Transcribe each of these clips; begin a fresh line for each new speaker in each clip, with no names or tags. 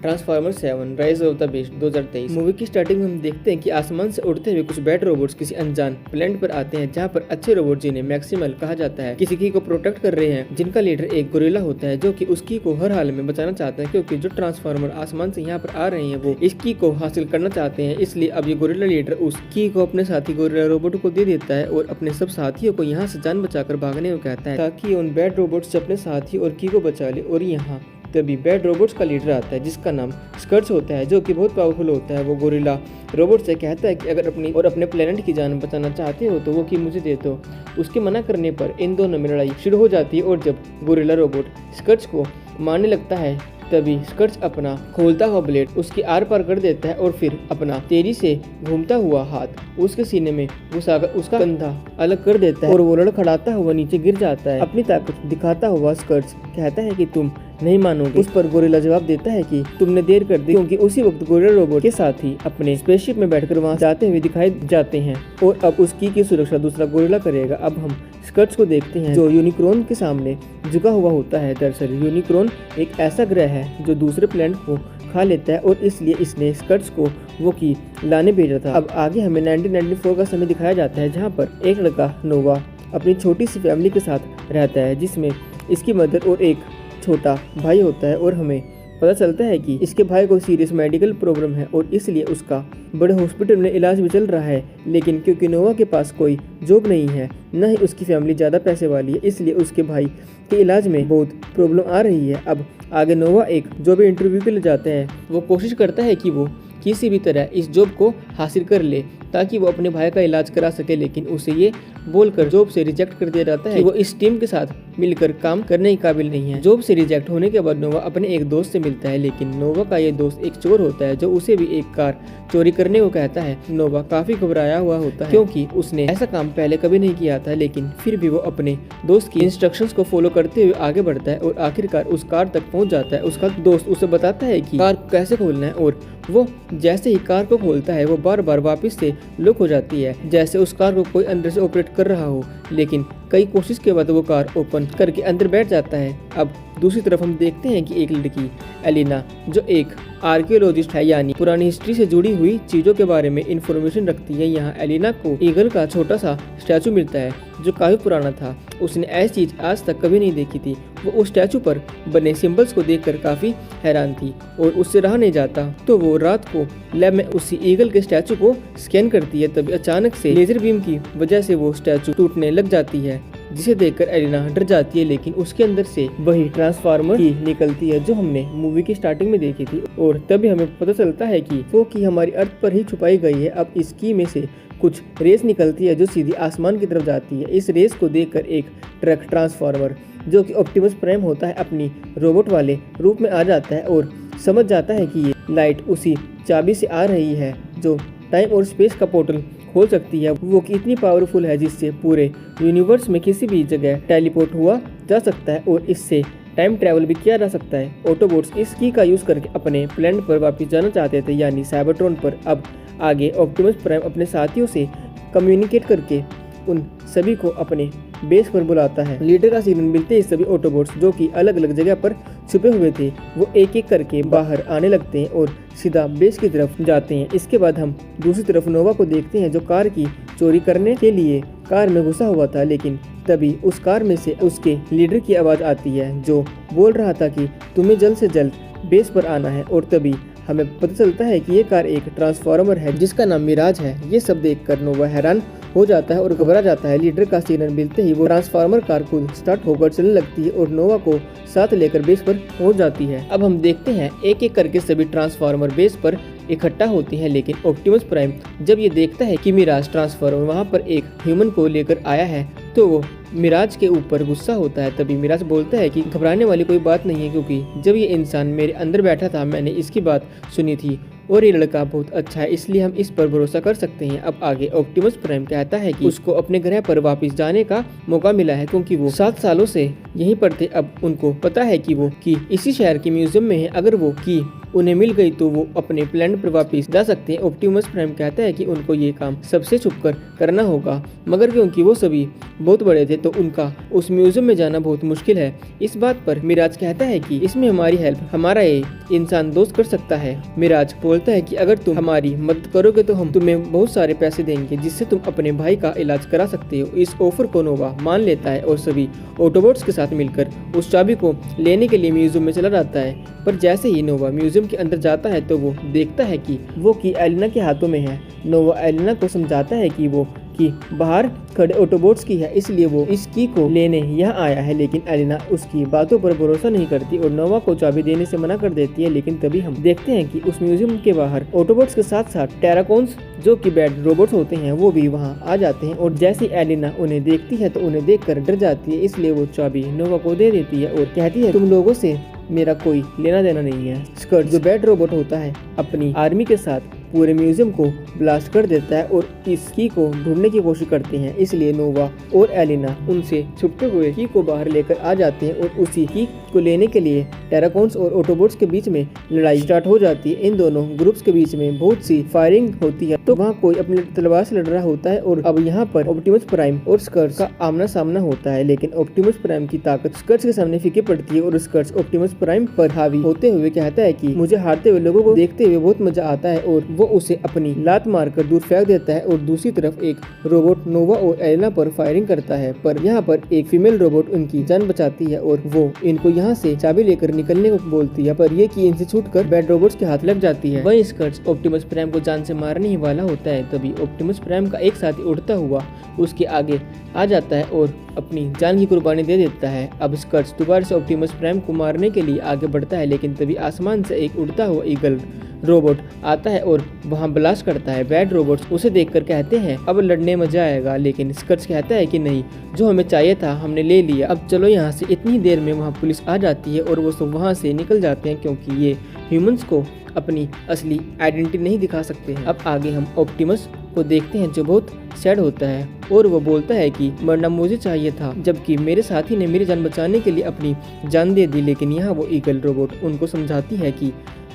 Transformer 7 rise of the beast 2023। Movie की starting में हम देखते हैं कि आसमान से उड़ते हुए कुछ बैड रोबोट्स किसी अनजान प्लेनेट पर आते हैं, जहां पर अच्छे रोबोट जिन्हें मैक्सिमल कहा जाता है किसी की को प्रोटेक्ट कर रहे हैं, जिनका लीडर एक गोरिल्ला होता है जो कि उसकी को हर हाल में बचाना चाहता है, क्योंकि जो ट्रांसफार्मर आसमान से यहाँ पर आ रहे हैं वो इस की को हासिल करना चाहते हैं। इसलिए अब ये गोरिल्ला लीडर उस की को अपने साथी गोरिल्ला रोबोट को दे देता है और अपने सब साथियों को यहाँ से जान बचाकर भागने को कहता है ताकि उन बैड रोबोट्स से अपने साथी और की को बचा ले। और यहाँ तभी बैड रोबोट्स का लीडर आता है जिसका नाम स्कर्ट्स होता है, जो कि बहुत पावरफुल होता है। वो गोरिल्ला रोबोट से कहता है कि अगर अपने प्लेनेट की जान बचाना चाहते हो तो वो की मुझे दे दो। उसके मना करने पर इन दोनों में लड़ाई शुरू हो जाती है और जब गोरिल्ला रोबोट स्कर्ट्स को मारने लगता है तभी स्कर्ट्स अपना खोलता हुआ ब्लेड उसकी आर पार कर देता है और फिर अपना तेजी से घूमता हुआ हाथ उसके सीने में घुसाकर उसका कंधा अलग कर देता है और वो लड़खड़ाता हुआ नीचे गिर जाता है। अपनी ताकत दिखाता हुआ स्कर्ट्स कहता है कि तुम नहीं मानोगे। उस पर गोरिल्ला जवाब देता है कि तुमने देर कर दी, क्योंकि उसी वक्त गोरिल्ला रोबोट के साथी अपने स्पेसशिप में बैठकर वहां जाते हुए दिखाई जाते हैं और अब उसकी की सुरक्षा दूसरा गोरिल्ला करेगा। अब हम स्कर्ट्स को देखते हैं जो यूनिक्रॉन के सामने झुका हुआ होता है। दरअसल यूनिक्रॉन एक ऐसा ग्रह है जो दूसरे प्लैनेट को खा लेता है और इसलिए इसने स्कर्ट्स को वो की लाने भेजा था। अब आगे हमें 1994 का समय दिखाया जाता है, जहाँ पर एक लड़का नोवा अपनी छोटी सी फैमिली के साथ रहता है, जिसमें इसकी मदर और एक छोटा भाई होता है। और हमें पता चलता है कि इसके भाई को सीरियस मेडिकल प्रॉब्लम है और इसलिए उसका बड़े हॉस्पिटल में इलाज भी चल रहा है, लेकिन क्योंकि नोवा के पास कोई जॉब नहीं है, न ही उसकी फैमिली ज़्यादा पैसे वाली है, इसलिए उसके भाई के इलाज में बहुत प्रॉब्लम आ रही है। अब आगे नोवा एक जॉब इंटरव्यू के लिए जाता है। वो कोशिश करता है कि वो किसी भी तरह इस जॉब को हासिल कर ले ताकि वो अपने भाई का इलाज करा सके, लेकिन उसे ये बोलकर जॉब से रिजेक्ट कर दिया जाता है कि वो इस टीम के साथ मिलकर काम करने के काबिल नहीं है। जॉब से रिजेक्ट होने के बाद नोवा अपने एक दोस्त से मिलता है, लेकिन नोवा का ये दोस्त एक चोर होता है जो उसे भी एक कार चोरी करने को कहता है। नोवा काफी घबराया हुआ होता है क्योंकि उसने ऐसा काम पहले कभी नहीं किया था, लेकिन फिर भी वो अपने दोस्त की इंस्ट्रक्शंस को फॉलो करते हुए आगे बढ़ता है और आखिरकार उस कार तक पहुंच जाता है। उसका दोस्त उसे बताता है कि कार कैसे खोलना है और वो जैसे ही कार को खोलता है वो बार बार वापस से लॉक हो जाती है, जैसे उस कार को कोई अंदर से ऑपरेट कर रहा हो। लेकिन कई कोशिश के बाद वो कार ओपन करके अंदर बैठ जाता है। अब दूसरी तरफ हम देखते हैं कि एक लड़की एलिना जो एक आर्कियोलॉजिस्ट है, यानी पुरानी हिस्ट्री से जुड़ी हुई चीजों के बारे में इंफॉर्मेशन रखती है। यहाँ एलिना को ईगल का छोटा सा स्टैचू मिलता है जो काफी पुराना था। उसने ऐसी चीज आज तक कभी नहीं देखी थी। वो उस स्टैचू पर बने सिंबल्स को देखकर काफी हैरान थी और उससे रहा नहीं जाता, तो वो रात को लैब में उसी ईगल के स्टैचू को स्कैन करती है। तभी अचानक से लेजर बीम की वजह से वो स्टैचू टूटने लग जाती है, जिसे देखकर एलिना डर जाती है, लेकिन उसके अंदर से वही ट्रांसफार्मर की निकलती है जो हमने मूवी की स्टार्टिंग में देखी थी। और तभी हमें पता चलता है कि वो की हमारी अर्थ पर ही छुपाई गई है। अब इस की में से कुछ रेस निकलती है जो सीधी आसमान की तरफ जाती है। इस रेस को देखकर एक ट्रक ट्रांसफार्मर जो कि ऑप्टिमस प्राइम होता है अपनी रोबोट वाले रूप में आ जाता है और समझ जाता है कि ये लाइट उसी चाबी से आ रही है जो टाइम और स्पेस का पोर्टल खोल सकती है। वो कि इतनी पावरफुल है जिससे पूरे यूनिवर्स में किसी भी जगह टेलीपोर्ट हुआ जा सकता है और इससे टाइम ट्रैवल भी किया जा सकता है। ऑटोबोट्स इस की का यूज करके अपने प्लेनेट पर वापस जाना चाहते थे, यानी साइबरट्रॉन पर। अब आगे ऑप्टिमस प्राइम अपने साथियों से कम्युनिकेट करके उन सभी को अपने बेस पर बुलाता है। लीडर का सिग्नल मिलते ही सभी ऑटोबोट्स जो कि अलग अलग जगह पर छुपे हुए थे वो एक एक करके बाहर आने लगते हैं और सीधा बेस की तरफ जाते हैं। इसके बाद हम दूसरी तरफ नोवा को देखते हैं जो कार की चोरी करने के लिए कार में घुसा हुआ था, लेकिन तभी उस कार में से उसके लीडर की आवाज़ आती है जो बोल रहा था कि तुम्हें जल्द से जल्द बेस पर आना है। और तभी हमें पता चलता है कि ये कार एक ट्रांसफार्मर है जिसका नाम मिराज है। ये सब देखकर नोवा हैरान हो जाता है और घबरा जाता है। लीडर का सिग्नल मिलते ही वो ट्रांसफार्मर कार खुद स्टार्ट होकर चलने लगती है और नोवा को साथ लेकर बेस पर पहुंच जाती है। अब हम देखते हैं एक एक करके सभी ट्रांसफार्मर बेस पर इकट्ठा होती हैं, लेकिन ऑप्टिमस प्राइम जब ये देखता है कि मिराज ट्रांसफार्मर वहाँ पर एक ह्यूमन को लेकर आया है तो वो मिराज के ऊपर गुस्सा होता है। तभी मिराज बोलता है कि घबराने वाली कोई बात नहीं है, क्योंकि जब ये इंसान मेरे अंदर बैठा था मैंने इसकी बात सुनी थी और ये लड़का बहुत अच्छा है, इसलिए हम इस पर भरोसा कर सकते हैं। अब आगे ऑप्टिमस प्राइम कहता है कि उसको अपने ग्रह पर वापस जाने का मौका मिला है, क्योंकि वो 7 सालों से यहीं पर थे। अब उनको पता है कि वो की इसी शहर के म्यूजियम में है। अगर वो की उन्हें मिल गई तो वो अपने प्लेनेट पर वापस जा सकते हैं। ऑप्टिमस प्राइम कहता है कि उनको ये काम सबसे छुपकर करना होगा, मगर क्योंकि वो सभी बहुत बड़े थे तो उनका उस म्यूजियम में जाना बहुत मुश्किल है। इस बात पर मिराज कहता है कि इसमें हमारी हेल्प हमारा ये इंसान दोस्त कर सकता है। मिराज बोलता है कि अगर तुम हमारी मदद करोगे तो हम तुम्हें बहुत सारे पैसे देंगे जिससे तुम अपने भाई का इलाज करा सकते हो। इस ऑफर को नोवा मान लेता है और सभी ऑटोबॉट्स के साथ मिलकर उस चाबी को लेने के लिए म्यूजियम में चला जाता है। पर जैसे ही नोवा म्यूजियम के अंदर जाता है तो वो देखता है कि वो की एलिना के हाथों में है। नोवा एलिना को समझाता है कि वो की बाहर खड़े ऑटोबॉट्स की है, इसलिए वो इस की को लेने यहाँ आया है। लेकिन एलिना उसकी बातों पर भरोसा नहीं करती और नोवा को चाबी देने से मना कर देती है। लेकिन तभी हम देखते हैं कि उस म्यूजियम के बाहर ऑटोबॉट्स के साथ साथ टेराकोन्स जो कि बैड रोबोट्स होते हैं वो भी वहाँ आ जाते हैं। और जैसे एलिना उन्हें देखती है तो उन्हें देखकर डर जाती है, इसलिए वो चाबी नोवा को दे देती है और कहती है तुम लोगों से मेरा कोई लेना देना नहीं है। स्कर्ट जो बैड रोबोट होता है अपनी आर्मी के साथ पूरे म्यूजियम को ब्लास्ट कर देता है और इस की को ढूंढने की कोशिश करते हैं। इसलिए नोवा और एलिना उनसे छुपते हुए की को बाहर लेकर आ जाते हैं और उसी की को लेने के लिए टेराकोन्स और ऑटोबॉट्स के बीच में लड़ाई स्टार्ट हो जाती है। इन दोनों ग्रुप्स के बीच में बहुत सी फायरिंग होती है तो वहाँ कोई अपनी तलवार से लड़ रहा होता है और अब यहाँ पर ऑप्टिमस प्राइम और स्कर्ट्स का आमना सामना होता है। लेकिन ऑप्टिमस प्राइम की ताकत स्कर्ट्स के सामने फीकी पड़ती है और स्कर्ट्स ऑप्टिमस प्राइम पर हावी होते हुए कहता है कि मुझे हारते हुए लोगों को देखते हुए बहुत मजा आता है और वो उसे अपनी लात मारकर दूर फेंक देता है। और दूसरी तरफ एक रोबोट नोवा और एलिना पर फायरिंग करता है, पर यहाँ पर एक फीमेल रोबोट उनकी जान बचाती है और वो इनको यहाँ से चाबी लेकर निकलने को बोलती है, पर ये की इनसे छूटकर बैड रोबोट्स के हाथ लग जाती है। वही स्कर्ट्स ऑप्टिमस प्राइम को जान से मारने ही वाला होता है, तभी ऑप्टिमस प्राइम का एक साथी उड़ता हुआ उसके आगे आ जाता है और अपनी जान की कुर्बानी दे देता है। अब स्कर्ट्स दोबारा से ऑप्टिमस प्राइम को मारने के लिए आगे बढ़ता है, लेकिन तभी आसमान से एक उड़ता हुआ ईगल रोबोट आता है और वहां ब्लास्ट करता है। बैड रोबोट्स उसे देखकर कहते हैं अब लड़ने मजा आएगा, लेकिन स्कर्ट्स कहता है कि नहीं, जो हमें चाहिए था हमने ले लिया, अब चलो यहाँ से। इतनी देर में वहाँ पुलिस आ जाती है और वो सब वहाँ से निकल जाते हैं क्योंकि ये ह्यूमंस को अपनी असली आइडेंटिटी नहीं दिखा सकते हैं। अब आगे हम ऑप्टिमस को देखते हैं जो बहुत सैड होता है और वो बोलता है कि मरना मुझे चाहिए था, जबकि मेरे साथी ने मेरी जान बचाने के लिए अपनी जान दे दी। लेकिन यहाँ वो ईगल रोबोट उनको समझाती है कि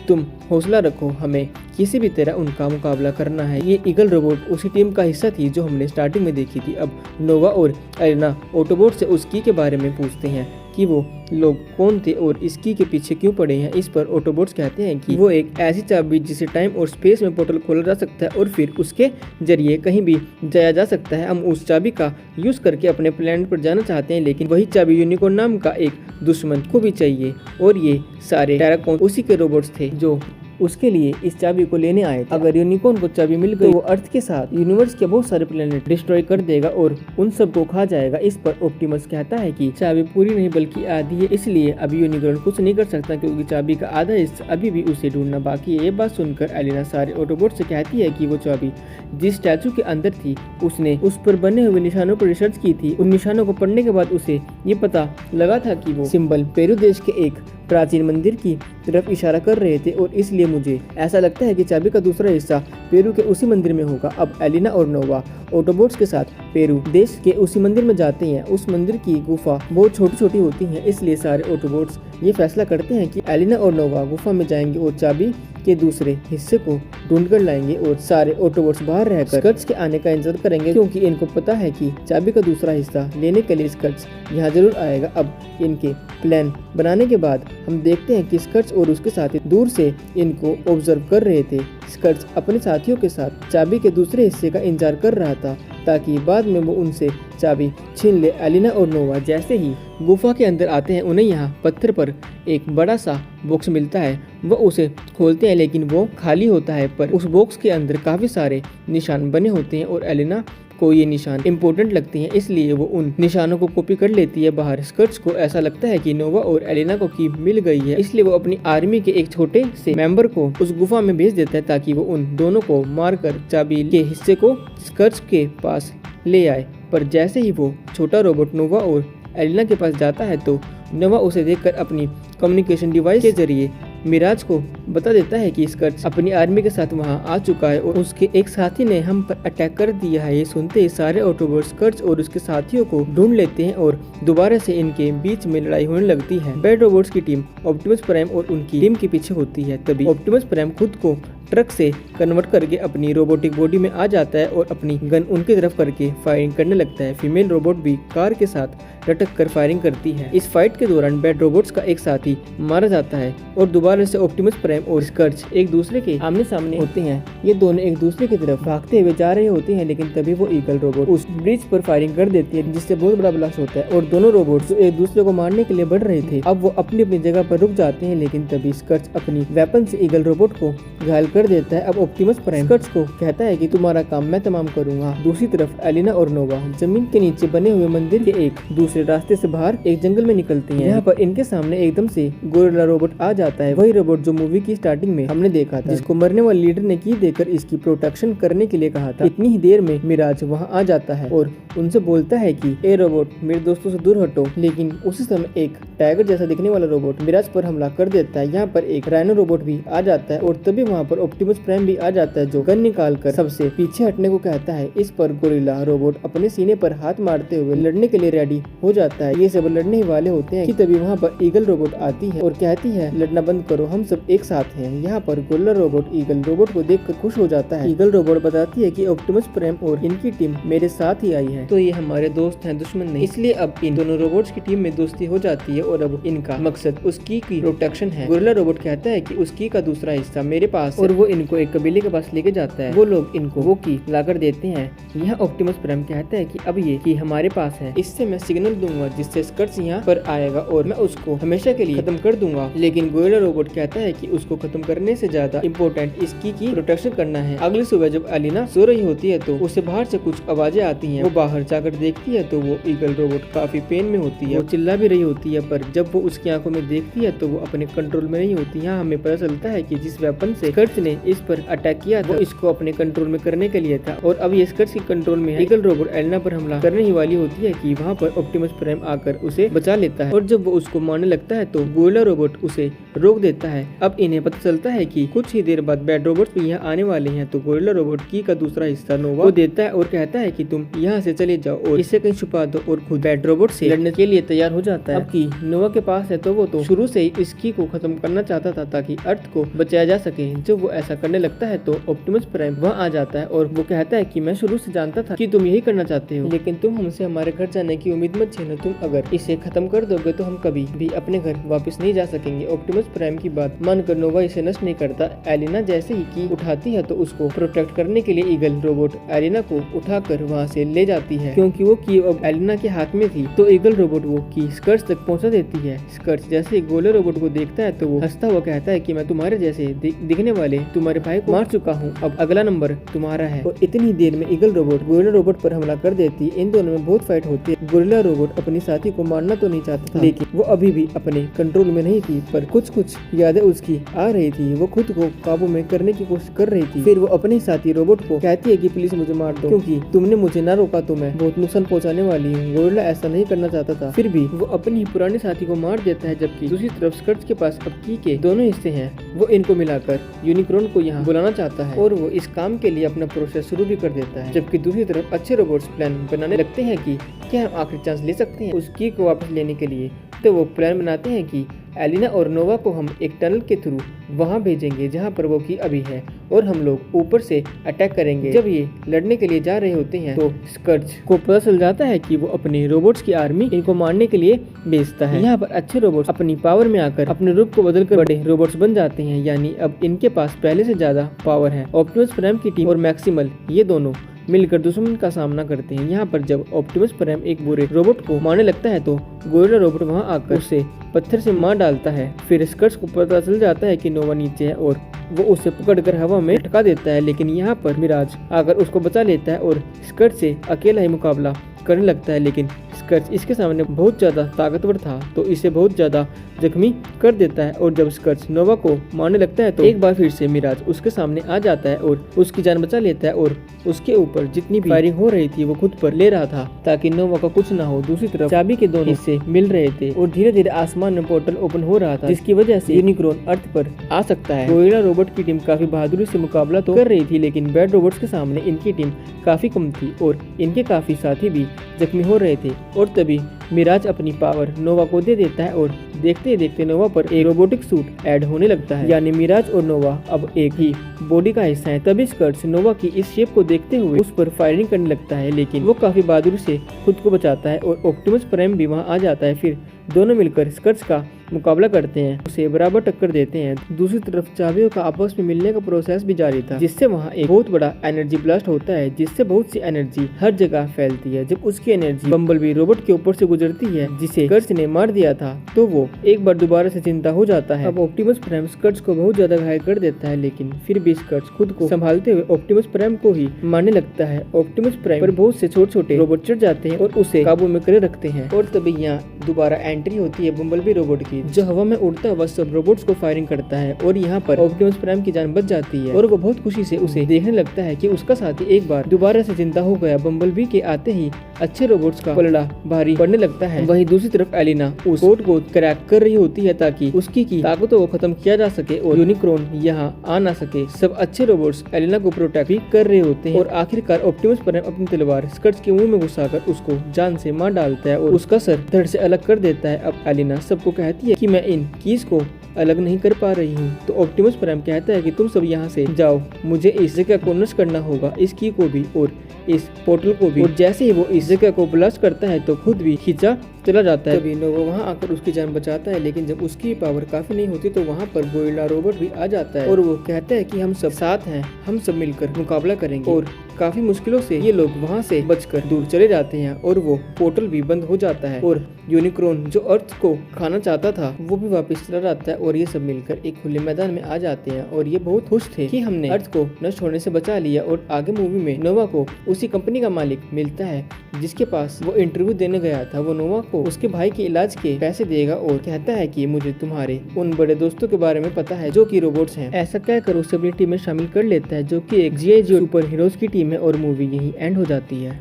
तुम हौसला रखो, हमें किसी भी तरह उनका मुकाबला करना है। ये ईगल रोबोट उसी टीम का हिस्सा थी जो हमने स्टार्टिंग में देखी थी। अब नोवा और एलिना ऑटोबॉट से उस की के बारे में पूछते हैं कि वो लोग कौन थे और इस की के पीछे क्यों पड़े हैं। इस पर ऑटोबॉट्स कहते हैं कि वो एक ऐसी चाबी जिसे टाइम और स्पेस में पोर्टल खोला जा सकता है और फिर उसके जरिए कहीं भी जाया जा सकता है। हम उस चाबी का यूज करके अपने प्लेनेट पर जाना चाहते हैं, लेकिन वही चाबी यूनिकॉर्न नाम का एक दुश्मन को भी चाहिए और ये सारे टेराकोन उसी के रोबोट्स थे जो उसके लिए इस चाबी को लेने आए थे। अगर यूनिकॉर्न को चाबी मिल गई तो वो अर्थ के साथ यूनिवर्स के बहुत सारे प्लेनेट डिस्ट्रॉय कर देगा और उन सबको खा जाएगा। इस पर ऑप्टिमस कहता है कि चाबी पूरी नहीं बल्कि आधी है, इसलिए अभी यूनिकॉर्न कुछ नहीं कर सकता क्योंकि चाबी का आधा हिस्सा अभी भी उसे ढूंढना बाकी है। ये बात सुनकर एलिना सारे ऑटोबॉट से कहती है कि वो चाबी जिस स्टैचू के अंदर थी उसने उस पर बने हुए निशानों पर रिसर्च की थी। उन निशानों को पढ़ने के बाद उसे ये पता लगा था कि वो सिंबल पेरू देश के एक प्राचीन मंदिर की तरफ इशारा कर रहे थे और इसलिए मुझे ऐसा लगता है कि चाबी का दूसरा हिस्सा पेरू के उसी मंदिर में होगा। अब एलिना और नोवा ऑटोबॉट्स के साथ पेरू देश के उसी मंदिर में जाते हैं। उस मंदिर की गुफा बहुत छोटी छोटी होती है, इसलिए सारे ऑटोबॉट्स ये फैसला करते हैं कि एलिना और नोवा गुफा में जाएंगे और चाबी के दूसरे हिस्से को ढूंढ कर लाएंगे और सारे ऑटोबॉट्स बाहर रहकर स्कर्ट्स के आने का इंतजार करेंगे क्योंकि इनको पता है कि चाबी का दूसरा हिस्सा लेने के लिए स्कर्ट्स यहाँ जरूर आएगा। अब इनके प्लान बनाने के बाद हम देखते हैं कि स्कर्ट्स और उसके साथी दूर से इनको ऑब्जर्व कर रहे थे। स्कर्ट्स अपने साथियों के साथ चाबी के दूसरे हिस्से का इंतजार कर रहा था ताकि बाद में वो उनसे चाबी छीन ले। एलिना और नोवा जैसे ही गुफा के अंदर आते हैं उन्हें यहाँ पत्थर पर एक बड़ा सा बॉक्स मिलता है। वो उसे खोलते हैं लेकिन वो खाली होता है, पर उस बॉक्स के अंदर काफी सारे निशान बने होते हैं और एलिना को ये निशान इम्पोर्टेंट लगते हैं, इसलिए वो उन निशानों को कॉपी कर लेती है बाहर। स्कर्ट्स को ऐसा लगता है कि नोवा और एलिना को की मिल गई है, इसलिए वो अपनी आर्मी के एक छोटे से मेंबर को उस गुफा में भेज देता है ताकि वो उन दोनों को मारकर चाबी के हिस्से को स्कर्ट्स के पास ले आए। पर जैसे ही वो छोटा रोबोट नोवा और एलिना के पास जाता है तो नोवा उसे देखकर अपनी कम्युनिकेशन डिवाइस के जरिए मिराज को बता देता है कि स्कर्ट्स अपनी आर्मी के साथ वहां आ चुका है और उसके एक साथी ने हम पर अटैक कर दिया है। ये सुनते ही सारे ऑटोबॉट्स स्कर्ट्स और उसके साथियों को ढूंढ लेते हैं और दोबारा से इनके बीच में लड़ाई होने लगती है। बैड रोबोट्स की टीम ऑप्टिमस प्राइम और उनकी टीम के पीछे होती है। तभी ऑप्टिमस प्राइम खुद को ट्रक से कन्वर्ट करके अपनी रोबोटिक बॉडी में आ जाता है और अपनी गन उनकी तरफ करके फायरिंग करने लगता है। फीमेल रोबोट भी कार के साथ लटक कर फायरिंग करती है। इस फाइट के दौरान बैड रोबोट्स का एक साथी मारा जाता है और दोबारा से ऑप्टिमस प्राइम और स्कर्च एक दूसरे के आमने सामने होते हैं। ये दोनों एक दूसरे की तरफ भागते हुए जा रहे होते हैं, लेकिन तभी वो ईगल रोबोट उस ब्रिज पर फायरिंग कर देती है, जिससे बहुत बड़ा ब्लास्ट होता है और दोनों रोबोट्स जो एक दूसरे को मारने के लिए बढ़ रहे थे अब वो अपनी अपनी जगह पर रुक जाते हैं। लेकिन तभी स्कर्च अपनी वेपन से ईगल रोबोट को घायल कर देता है। अब ऑप्टिमस प्राइम स्कर्च को कहता है कि तुम्हारा काम मैं तमाम करूंगा। दूसरी तरफ एलिना और नोवा जमीन के नीचे बने हुए मंदिर के एक दूसरे रास्ते से बाहर एक जंगल में निकलती हैं। यहाँ पर इनके सामने एकदम से गोरिल्ला रोबोट आ जाता है, वही रोबोट जो मूवी की स्टार्टिंग में हमने देखा था, जिसको मरने वाले लीडर ने की देकर इसकी प्रोटेक्शन करने के लिए कहा था। इतनी ही देर में मिराज वहाँ आ जाता है और उनसे बोलता है कि ए रोबोट मेरे दोस्तों से दूर हटो। लेकिन उसी समय एक टाइगर जैसा दिखने वाला रोबोट मिराज पर हमला कर देता है। यहाँ पर एक राइनो रोबोट भी आ जाता है और तभी वहाँ पर ऑप्टिमस प्राइम भी आ जाता है, जो गन निकाल कर सबसे पीछे हटने को कहता है। इस पर गोरिल्ला रोबोट अपने सीने पर हाथ मारते हुए लड़ने के लिए रेडी हो जाता है। ये सब लड़ने ही वाले होते हैं कि तभी वहाँ पर ईगल रोबोट आती है और कहती है लड़ना बंद करो, हम सब एक साथ हैं। यहाँ पर गोरिल्ला रोबोट ईगल रोबोट को देखकर खुश हो जाता है। ईगल रोबोट बताती है कि ऑप्टिमस प्राइम और इनकी टीम मेरे साथ ही आई है, तो ये हमारे दोस्त हैं, दुश्मन नहीं। इसलिए अब इन दोनों रोबोट्स की टीम में दोस्ती हो जाती है और अब इनका मकसद उस की प्रोटेक्शन है। गोरिल्ला रोबोट कहता है कि उस की का दूसरा हिस्सा मेरे पास और वो इनको एक कबीले के पास लेके जाता है। वो लोग इनको वो की लाकर देते हैं। यहाँ ऑप्टिमस प्राइम कहता है कि अब ये की हमारे पास है, इससे मैं सिग्नल दूंगा जिससे स्कर्च यहाँ पर आएगा और मैं उसको हमेशा के लिए खत्म कर दूंगा। लेकिन गोरिल्ला रोबोट कहता है कि उसको खत्म करने से ज्यादा इम्पोर्टेंट इसकी की प्रोटेक्शन करना है। अगली सुबह जब एलिना सो रही होती है तो उसे बाहर से कुछ आवाजें आती हैं। वो बाहर जाकर देखती है तो वो ईगल रोबोट काफी पेन में होती है, वो चिल्ला भी रही होती है, पर जब वो उसकी आंखों में देखती है तो वो अपने कंट्रोल में नहीं होती। यहाँ हमें पता चलता है कि जिस वेपन से स्कर्च ने इस पर अटैक किया था वो इसको अपने कंट्रोल में करने के लिए था और अब ये स्कर्च के कंट्रोल में है। ईगल रोबोट एलिना पर हमला करने ही वाली होती है कि वहाँ पर ऑप्टिमस प्राइम आकर उसे बचा लेता है और जब वो उसको मारने लगता है तो गोरिल्ला रोबोट उसे रोक देता है। अब इन्हें पता चलता है कि कुछ ही देर बाद बैड रोबोट्स भी यहाँ आने वाले हैं, तो गोरिल्ला रोबोट की का दूसरा हिस्सा नोवा को देता है और कहता है कि तुम यहाँ से चले जाओ और इसे कहीं छुपा दो और खुद बैड रोबोट से लड़ने के लिए तैयार हो जाता है। अब की नोवा के पास है तो वो तो शुरू से ही इस की को खत्म करना चाहता था ताकि अर्थ को बचाया जा सके। जब वो ऐसा करने लगता है तो ऑप्टिमस प्राइम वहाँ आ जाता है और वो कहता है कि मैं शुरू से जानता था कि तुम यही करना चाहते हो, लेकिन तुम हमसे हमारे घर जाने की उम्मीद मत छीनो। तुम अगर इसे खत्म कर दोगे तो हम कभी भी अपने घर वापस नहीं जा सकेंगे। ऑप्टिमस प्राइम की बात मानकर नोवा इसे नष्ट नहीं करता। एलिना जैसे ही की उठाती है तो उसको प्रोटेक्ट करने के लिए ईगल रोबोट एलिना को उठाकर वहाँ से ले जाती है। क्योंकि वो की अब एलिना के हाथ में थी तो ईगल रोबोट वो की स्कर्च तक पहुँचा देती है। स्कर्च जैसे गोरिल्ला रोबोट को देखता है तो वो हंसता हुआ कहता है कि मैं तुम्हारे जैसे दिखने वाले तुम्हारे भाई को मार चुका हूँ, अब अगला नंबर तुम्हारा है। और इतनी देर में ईगल रोबोट गोरिल्ला रोबोट पर हमला कर देती है। इन दोनों में बहुत फाइट होती है। गोरिल्ला रोबोट अपनी साथी को मारना तो नहीं चाहता था, लेकिन वो अभी भी अपने कंट्रोल में नहीं थी, पर कुछ यादें उसकी आ रही थी। वो खुद को काबू में करने की कोशिश कर रही थी। फिर वो अपने साथी रोबोट को कहती है कि प्लीज मुझे मार दो, क्योंकि तुमने मुझे ना रोका तो मैं बहुत नुकसान पहुंचाने वाली हूँ। गोरिल्ला ऐसा नहीं करना चाहता था, फिर भी वो अपनी पुराने साथी को मार देता है। जबकि दूसरी तरफ स्कर्च के पास अब की के दोनों हिस्से हैं, वो इनको मिलाकर यूनिक्रॉन को यहाँ बुलाना चाहता है और वो इस काम के लिए अपना प्रोसेस शुरू भी कर देता है। जबकि दूसरी तरफ अच्छे रोबोट्स प्लान बनाने लगते हैं कि क्या हम आखिरी चांस ले सकते हैं उस की को वापस लेने के लिए। तो वो प्लान बनाते हैं कि एलिना और नोवा को हम एक टनल के थ्रू वहां भेजेंगे जहां पर वो की अभी है और हम लोग ऊपर से अटैक करेंगे। जब ये लड़ने के लिए जा रहे होते हैं तो स्कर्च को पता चल जाता है कि वो अपने रोबोट्स की आर्मी इनको मारने के लिए भेजता है। यहाँ पर अच्छे रोबोट्स अपनी पावर में आकर अपने रूप को बदलकर बड़े रोबोट्स बन जाते हैं, यानी अब इनके पास पहले से ज्यादा पावर है। ऑप्टिमस प्राइम की टीम और मैक्सिमल ये दोनों मिलकर दुश्मन का सामना करते हैं। यहाँ पर जब ऑप्टिमस प्राइम एक बुरे रोबोट को मारने लगता है तो गोरिल्ला रोबोट वहाँ आकर उसे पत्थर से मार डालता है। फिर स्कर्च को पता चल जाता है कि नोवा नीचे है और वो उसे पकड़कर हवा में लटका देता है, लेकिन यहाँ पर मिराज आकर उसको बचा लेता है और स्कर्च से अकेला ही मुकाबला करने लगता है। लेकिन स्कर्च इसके सामने बहुत ज्यादा ताकतवर था तो इसे बहुत ज्यादा जख्मी कर देता है और जब स्कर्च नोवा को मारने लगता है तो एक बार फिर से मिराज उसके सामने आ जाता है और उसकी जान बचा लेता है और उसके ऊपर जितनी भी फायरिंग हो रही थी वो खुद पर ले रहा था ताकि नोवा का कुछ ना हो। दूसरी तरफ चाबी के दोनों हिस्से मिल रहे थे और धीरे धीरे आसमान में पोर्टल ओपन हो रहा था, जिसकी वजह से यूनिक्रॉन अर्थ पर आ सकता है। गोरिल्ला रोबोट की टीम काफी बहादुरी से मुकाबला तो कर रही थी, लेकिन बैड रोबोट्स के सामने इनकी टीम काफी कम थी और इनके काफी साथी भी जख्मी हो रहे थे। और तभी मिराज अपनी पावर नोवा को दे देता है और देखते ही देखते नोवा पर एक रोबोटिक सूट ऐड होने लगता है, यानी मिराज और नोवा अब एक ही बॉडी का हिस्सा है। तभी स्कर्ट्स नोवा की इस शेप को देखते हुए उस पर फायरिंग करने लगता है, लेकिन वो काफी बहादुरी से खुद को बचाता है और ऑप्टिमस प्राइम भी वहाँ आ जाता है। फिर दोनों मिलकर स्कर्ट्स का मुकाबला करते हैं, उसे बराबर टक्कर देते हैं। दूसरी तरफ चाबियों का आपस में मिलने का प्रोसेस भी जारी था, जिससे वहाँ एक बहुत बड़ा एनर्जी ब्लास्ट होता है, जिससे बहुत सी एनर्जी हर जगह फैलती है। जब उसकी एनर्जी बम्बलबी रोबोट के ऊपर से गुजरती है, जिसे स्कर्ट्स ने मार दिया था, तो वो एक बार दोबारा से जिंदा हो जाता है। अब ऑप्टिमस प्राइम स्कर्ट्स को बहुत ज्यादा घायल कर देता है, लेकिन फिर भी स्कर्ट्स खुद को संभालते हुए ऑप्टिमस प्राइम को ही मारने लगता है। ऑप्टिमस प्राइम पर बहुत से छोटे छोटे रोबोट चढ़ जाते हैं और उसे काबू में कर रखते हैं। और तभी यहाँ दोबारा एंट्री होती है बम्बलबी रोबोट की, जो हवा में उड़ता हुआ सब रोबोट्स को फायरिंग करता है और यहाँ पर ऑप्टिमस प्राइम की जान बच जाती है और वो बहुत खुशी से उसे देखने लगता है कि उसका साथी एक बार दोबारा से जिंदा हो गया। बम्बलबी के आते ही अच्छे रोबोट्स का पलड़ा भारी पड़ने लगता है। वहीं दूसरी तरफ एलिना उस कोड को क्रैक कर रही होती है ताकि उसकी की ताकतों को खत्म किया जा सके और यूनिक्रॉन यहाँ आ ना सके। सब अच्छे रोबोट्स एलिना को प्रोटेक्ट भी कर रहे होते हैं और आखिरकार ऑप्टिमस प्राइम अपनी तलवार स्कर्ट्स के मुंह में घुसाकर उसको जान से मार डालता है और उसका सर धड़ से अलग कर देता है। अब एलिना सबको कहती है कि मैं इन कीज को अलग नहीं कर पा रही हूँ, तो ऑप्टिमस प्राइम कहता है कि तुम सब यहाँ से जाओ, मुझे इस जगह को नष्ट करना होगा, इस की को भी और इस पोर्टल को भी। और जैसे ही वो इस जगह को ब्लास्ट करता है तो खुद भी खींचा चला जाता है। तभी नोवा वहाँ आकर उसकी जान बचाता है, लेकिन जब उसकी पावर काफी नहीं होती तो वहाँ पर गोरिल्ला रोबोट भी आ जाता है और वो कहता है कि हम सब साथ हैं, हम सब मिलकर मुकाबला करेंगे। और काफी मुश्किलों से ये लोग वहाँ से बचकर दूर चले जाते हैं और वो पोर्टल भी बंद हो जाता है और यूनिक्रॉन जो अर्थ को खाना चाहता था वो भी वापस चला जाता है और ये सब मिलकर एक खुले मैदान में आ जाते हैं और ये बहुत खुश थे कि हमने अर्थ को नष्ट होने से बचा लिया। और आगे मूवी में नोवा को उसी कंपनी का मालिक मिलता है जिसके पास वो इंटरव्यू देने गया था। वो नोवा को उसके भाई के इलाज के पैसे देगा और कहता है कि मुझे तुम्हारे उन बड़े दोस्तों के बारे में पता है जो कि रोबोट्स हैं। ऐसा कहकर उसे अपनी टीम में शामिल कर लेता है, जो कि एक GI Joe सुपर हीरोज की टीम है और मूवी यहीं एंड हो जाती है।